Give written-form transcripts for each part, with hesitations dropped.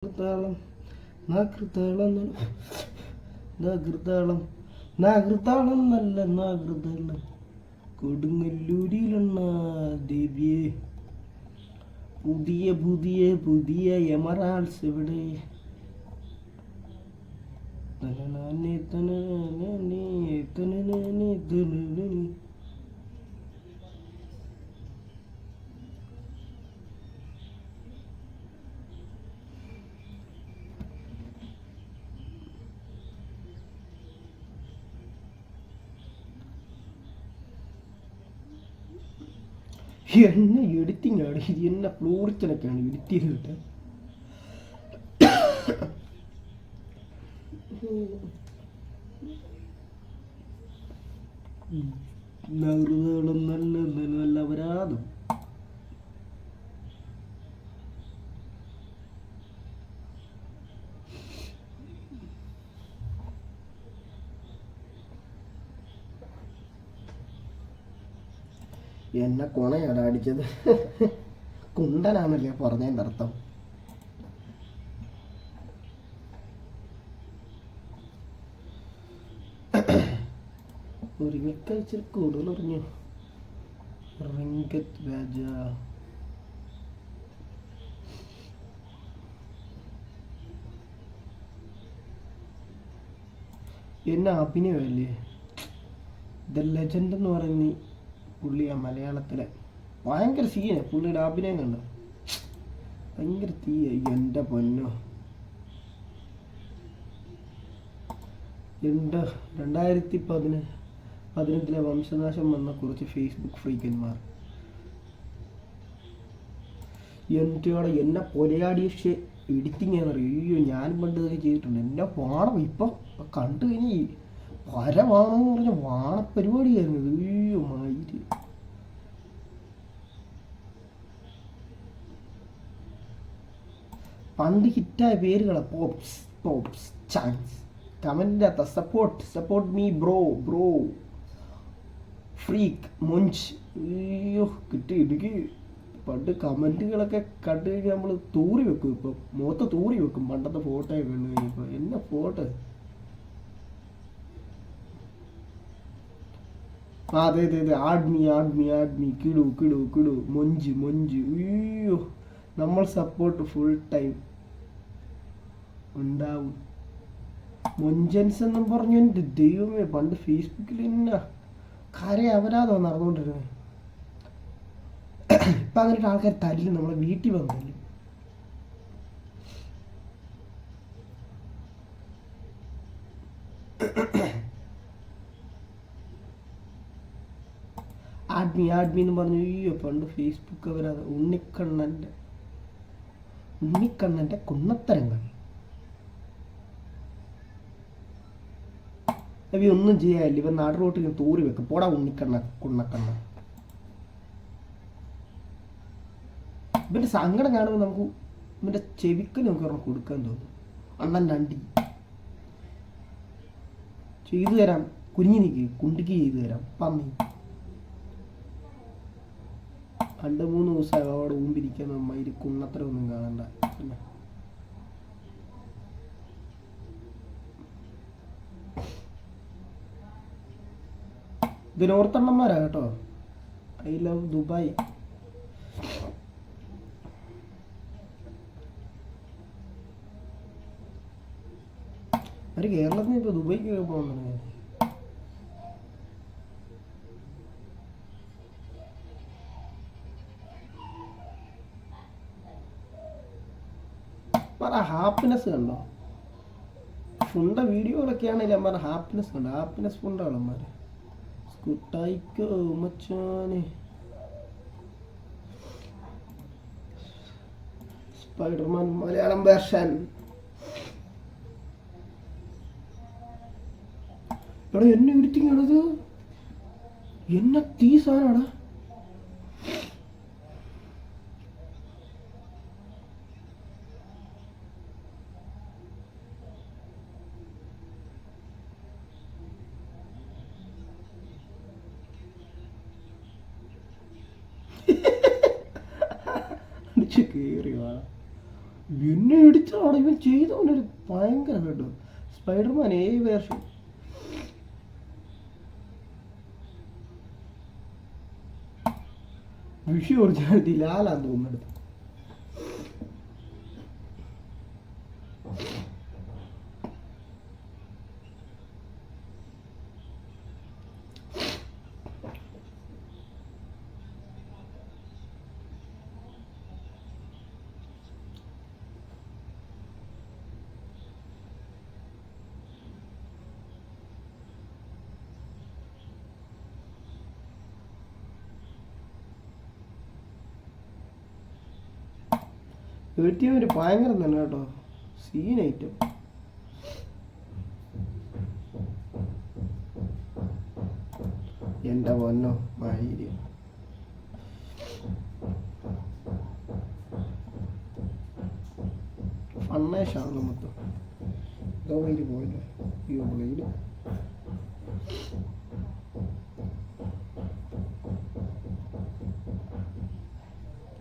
താളം നാകൃതാളം നാകൃതാളം നാകൃതാളം നല്ല നാകൃതാളം കൊടുങ്ങല്ലൂരിലെണ്ണ ദേവിയെ പുതിയ പുതിയ പുതിയ എമറാൾസ് എവിടെ തനനാനേ തനനാനേ തനനാനേ തനനാനേ. എന്നെ എഡിറ്റിംഗ് ആണ് ഇത്, എന്നെ ഫ്ലോറിച്ചനൊക്കെയാണ് എഡിറ്റ് ചെയ്തിട്ട്. നറുതളം നല്ല നല്ല അപരാധം. എന്നെ കൊണയാണ് അടിച്ചത്. കുണ്ടനാണല്ലേ പറഞ്ഞതിൻ്റെ അർത്ഥം. ഒരുങ്ങിക്കഴിച്ചിട്ട് കൂടുതൽ അറിഞ്ഞു. റിങ്കറ്റ് രാജ എന്നെ അഭിനയമല്ലേ ദ ലെജൻഡ് എന്ന് പറയുന്ന പുള്ളിയാ മലയാളത്തിലെ ഭയങ്കര സീനാണ്. പുള്ളിയുടെ അഭിനയം കണ്ട ഭയങ്കര തീയ. എൻ്റെ പൊന്നോ, എൻ്റെ 2018 വംശനാശം വന്ന കുറച്ച് ഫേസ്ബുക്ക് ഫ്രീക്കന്മാർ എന്നെ പൊലയാടിയ എഡിറ്റിംഗ് ആണെന്നറിയോ. അയ്യോ, ഞാൻ പണ്ട് ഇതൊക്കെ ചെയ്തിട്ടുണ്ട്. എന്നെ വാണം ഇപ്പം കണ്ടു കഴിഞ്ഞ് വരവാണെന്ന് പറഞ്ഞ വാണപ്പരിപാടിയായിരുന്നു. അയ്യോ മയില്. പണ്ട് ഹിറ്റായ പേരുകളാ. പോപ്സ് പോപ്സ് ചാൻസ് കമന്റ് അകത്ത സപ്പോർട്ട് മീ ബ്രോ ഫ്രീക്ക് മൊഞ്ച്. അയ്യോ കിട്ടി എനിക്ക്. പണ്ട് കമന്റുകളൊക്കെ കണ്ടു കഴിഞ്ഞാൽ നമ്മൾ തൂറി വെക്കും. ഇപ്പം മുഖത്ത് തൂറി വെക്കും. പണ്ടത്തെ ഫോട്ടോ ഒക്കെ കണ്ടു കഴിഞ്ഞപ്പോൾ എന്നെ ഫോട്ടോ. അതെ ആഡ്മി കിടു മൊഞ്ച്. അയ്യോ, നമ്മൾ സപ്പോർട്ട് ഫുൾ ടൈം ഉണ്ടാവും. മൊഞ്ചൻസ് എന്നും പറഞ്ഞു. എൻ്റെ ദൈവമേ, പണ്ട് ഫേസ്ബുക്കിൽ തന്നെ കരയ അപരാധമാണ് നടന്നുകൊണ്ടിരുന്നത്. ഇപ്പം അങ്ങനെ ആൾക്കാർ തല്ലും, നമ്മളെ വീട്ടിൽ വന്ന് തല്ലും. ആഡ്മി എന്ന് പറഞ്ഞു. അയ്യോ, പണ്ട് ഫേസ്ബുക്ക് അവരത് ഉണ്ണിക്കണ്ണൻ്റെ കുന്നത്തരങ്ങൾ. അവ ഒന്നും ചെയ്യാനില്ല. ഇവൻ നാട്ടിലോട്ട് ഇങ്ങനെ തൂറി വെക്കും. പോടാ കുന്നക്കണ്ണ. ഇവന്റെ സങ്കടം കാണുമ്പോൾ നമുക്ക് ഇവന്റെ ചെവിക്ക് നമുക്ക് ഒരെണ്ണം കൊടുക്കാൻ തോന്നും. അണ്ണൻ അണ്ടി ചെയ്തു തരാം. കുഞ്ഞിനിക്ക് കുണ്ടിക്ക് ചെയ്തു തരാം. പന്നി 2-3 ദിവസം അവിടെ മുമ്പിരിക്കുന്ന മയില് കുന്നത്ര ഒന്നും കാണണ്ട. പിന്നെ ഇത് നോർത്തണ്ണന്മാരാ കേട്ടോ. I love Dubai. അവര് കേരളത്തിൽ നിന്ന് ഇപ്പൊ ദുബായിക്കൊക്കെ പോകാൻ തുടങ്ങി. ഹാപ്പിനെസ് കണ്ടോ? ഫുണ്ട വീഡിയോകളൊക്കെ ആണെങ്കിലും അമ്മ ഹാപ്പിനെസ് കണ്ടോ? ഹാപ്പിനെസ് ഫുണ്ടാളന്മാര് സ്കുട്ടായിക്കോ മച്ചാനെ. Spiderman Malayalam version. എടാ എന്നെ എഡിറ്റിങ്ങാണത്. എന്നെ തീ സാധനടാ. കയറി വാ. എന്നെ ഇടിച്ചതാണ് ഇവൻ ചെയ്തവനൊരു ഭയങ്കര കേട്ടോ. സ്പൈഡർമാൻ വേർഷൻ വിഷു ഒറിജിനാലിറ്റി ലാലാന്ന് തോന്നുന്നത്. ATM ഒരു ഭയങ്കരം തന്നെ കേട്ടോ, സീൻ ഐറ്റം. എൻ്റെ പൊന്നോ മയില് ഫണ്ണേഷാണല്ലോ മൊത്തം. ഗവയിൽ പോയില്ലേ അയ്യോ ബ്ലേഡ്.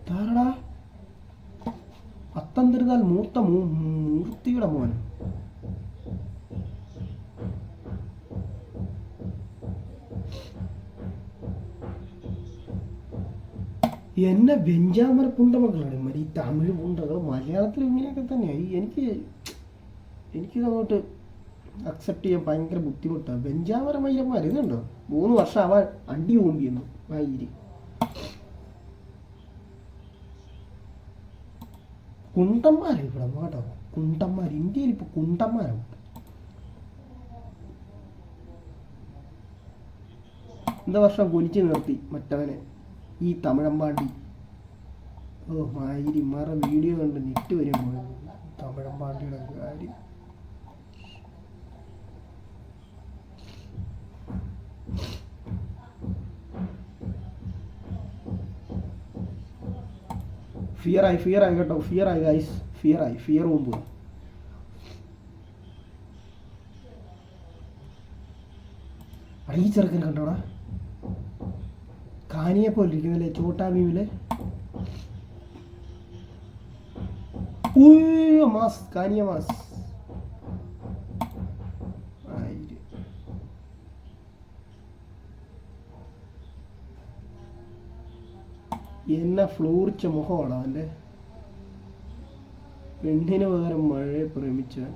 താരടാ പത്തന്തിരുന്നാൽ മൂർത്ത മൂർത്തിയുടെ മോൻ. എന്നെ വെഞ്ചാമര പുണ്ടമക്കളാണ് മതി. ഈ തമിഴ് പുണ്ടകൾ മലയാളത്തിൽ ഇങ്ങനെയൊക്കെ തന്നെയായി. എനിക്കിതങ്ങോട്ട് അക്സെപ്റ്റ് ചെയ്യാൻ ഭയങ്കര ബുദ്ധിമുട്ടാണ്. വെഞ്ചാമര മൈരന്മാർ ഇതുണ്ടോ 3 വർഷം അവൻ അടി ഓമ്പിയെന്നു മയില്. കുണ്ടന്മാരാണ് ഇവിടെ കേട്ടോ, കുണ്ടന്മാർ. ഇന്ത്യയിൽ ഇപ്പൊ കുണ്ടന്മാരാണ്. എന്താ വർഷം കൊലിച്ച് നിർത്തി മറ്റവനെ ഈ തമിഴമ്പാണ്ടി. ഓ മായിരി മറ വീഡിയോ കണ്ട് നെറ്റ് വരും തമിഴമ്പാണ്ടിയുടെ കാര്യം. ഫിയറായി കേട്ടോ, ഫിയറായി ഗൈസ്, ഫിയർ മുമ്പ്. ഈ ചെറുക്കൻ കണ്ടോടാ, കാനിയെ പോലെ ഇരിക്കുന്നില്ലേ ചോട്ടാ ഭീമിലെ. മാസ് കാനിയ മാസ്. എന്നെ ഫ്ലൂറിച്ച മുഖമാണ് അവൻ്റെ. പെണ്ണിന് പകരം മഴയെ പ്രേമിച്ചാൻ.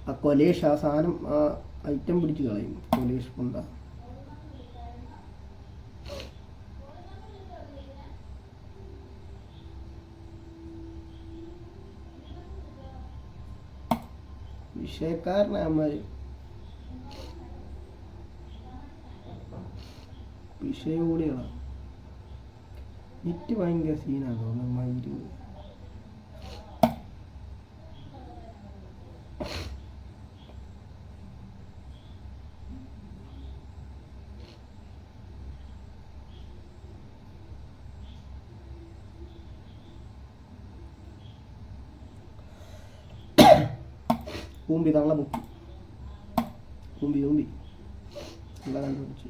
ആ കൊലേഷ് ആ സാധനം ആ ഐറ്റം പിടിച്ച് കളയും. കൊലേഷ് പുണ്ട. വിഷയക്കാരനാമാര് വിഷയോടികളാണ്. നെറ്റ് ഭയങ്കര സീനാണ് തോന്നുന്നു മയില്. കൂമ്പി തള്ള മുക്കി കൂമ്പി തള്ള കണ്ടുപിടിച്ചു.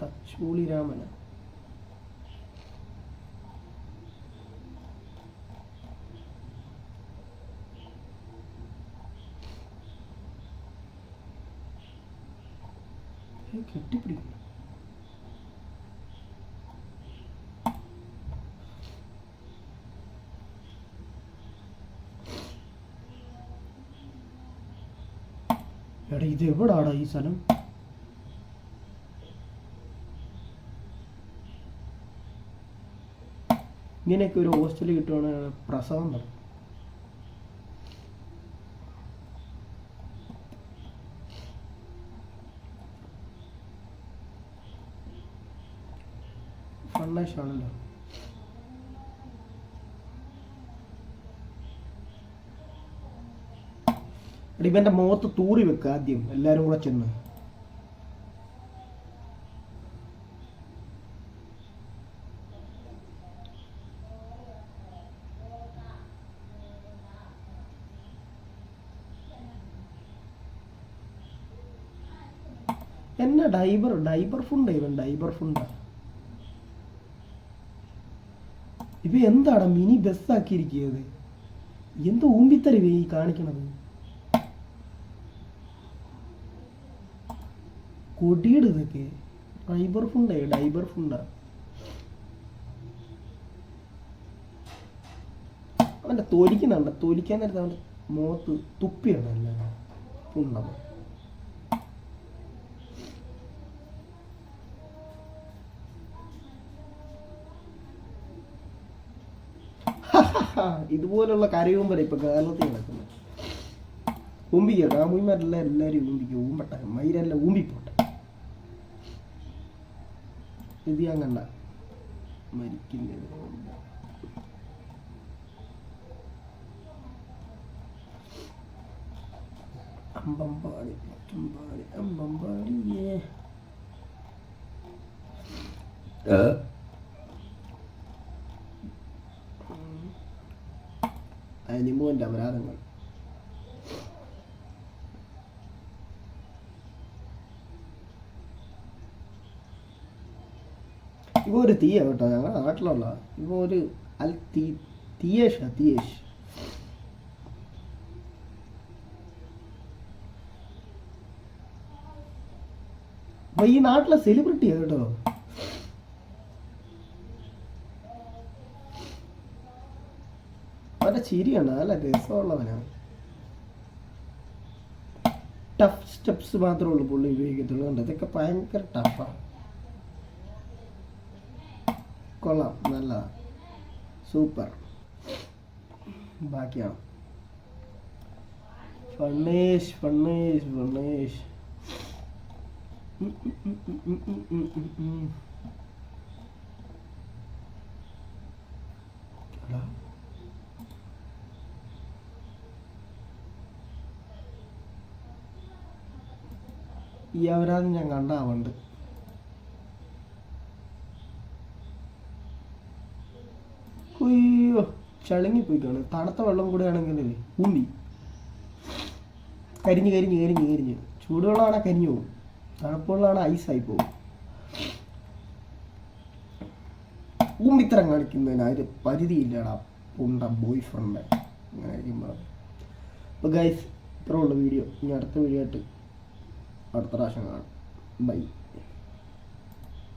തച്ചൂളി രാമന. കെട്ടിപ്പിടിക്കുന്നു. എടാ ഇത് എവിടാടാ ഈ സ്ഥലം? ഇങ്ങനെയൊക്കെ ഒരു ഹോസ്റ്റലിൽ കിട്ടുവാണെങ്കിൽ പ്രസവം നടക്കും. ഫണ്ണാണല്ലോ. ഇവന്റെ മുഖത്ത് തൂറി വെക്കുക ആദ്യം എല്ലാരും കൂടെ ചെന്ന്. എന്നാ ഡൈബർ ഫുണ്ട് ഇവൻ ഡൈബർ ഫുണ്ടാ. ഇവ എന്താടാ മിനി ബസ്സാക്കിയിരിക്കുന്നത്? എന്തോ ഊമ്പിത്തരവേ ഈ കാണിക്കണത്. കൊടിയുടെ ഇതൊക്കെ ഡൈബർ ഫുണ്ടാ. അവൻ്റെ തൊലിക്കാൻ നേരത്തെ അവൻ്റെ മുഖത്ത് തുപ്പിയാണ് എല്ലാം ഫുണ്ടത്. ഇതുപോലുള്ള കരയുമ്പോൾ ഇപ്പൊ കേരളത്തിൽ നടക്കുന്നത്. ഊമ്പിക്കട്ടെ ആ മൂയിമാരെല്ലാം എല്ലാവരും ഊമ്പട്ടെ മയിരെല്ലാം ഊമ്പിപ്പോട്ടെ. ഇത് ഞാൻ കണ്ട മരിക്കുന്നത്. അമ്പമ്പാടി അനിമോന്റെ അപരാധങ്ങൾ. ഇവ ഒരു തീയ കേട്ടോ, ഞങ്ങളുടെ നാട്ടിലുള്ള ഇവ ഒരു തീയേഷ്. അപ്പൊ ഈ നാട്ടിലെ സെലിബ്രിറ്റിയാ കേട്ടോ. അവരുടെ ചിരിയാണ് നല്ല രസമുള്ളവനാണ്. ടഫ് സ്റ്റെപ്സ് മാത്രമേ ഉള്ളൂ പുള്ളി ഉപയോഗിക്കത്തുള്ളൂ. കണ്ടോ ഇതൊക്കെ ഭയങ്കര ടഫാണ്. കൊള്ളാം, നല്ല സൂപ്പർ. ബാക്കിയാണ് ഫണ്ണേഷ്. ഈ അവരാദ്യം ഞാൻ കണ്ടാവുണ്ട്. അയ്യോ ചളുങ്ങിപ്പോയി കാണും. തണുത്ത വെള്ളം കൂടെ ആണെങ്കിൽ ഊമ്പി കരിഞ്ഞ് ചൂടുവെള്ളമാണ് കരിഞ്ഞു പോകും, തണുപ്പുവെള്ളമാണ് ഐസായി പോകും. ഊമ്പിത്തരം കാണിക്കുന്നതിന് അതിന് പരിധിയില്ലടാ പുണ്ട ബോയ് ഫ്രണ്ട്. അങ്ങനെ ഇരിക്കുമ്പോൾ അപ്പോൾ ഗൈസ് ഇത്രേ ഉള്ളൂ വീഡിയോ. ഇനി അടുത്ത വീഡിയോ ആയിട്ട് അടുത്ത പ്രാവശ്യം കാണാം. ബൈ.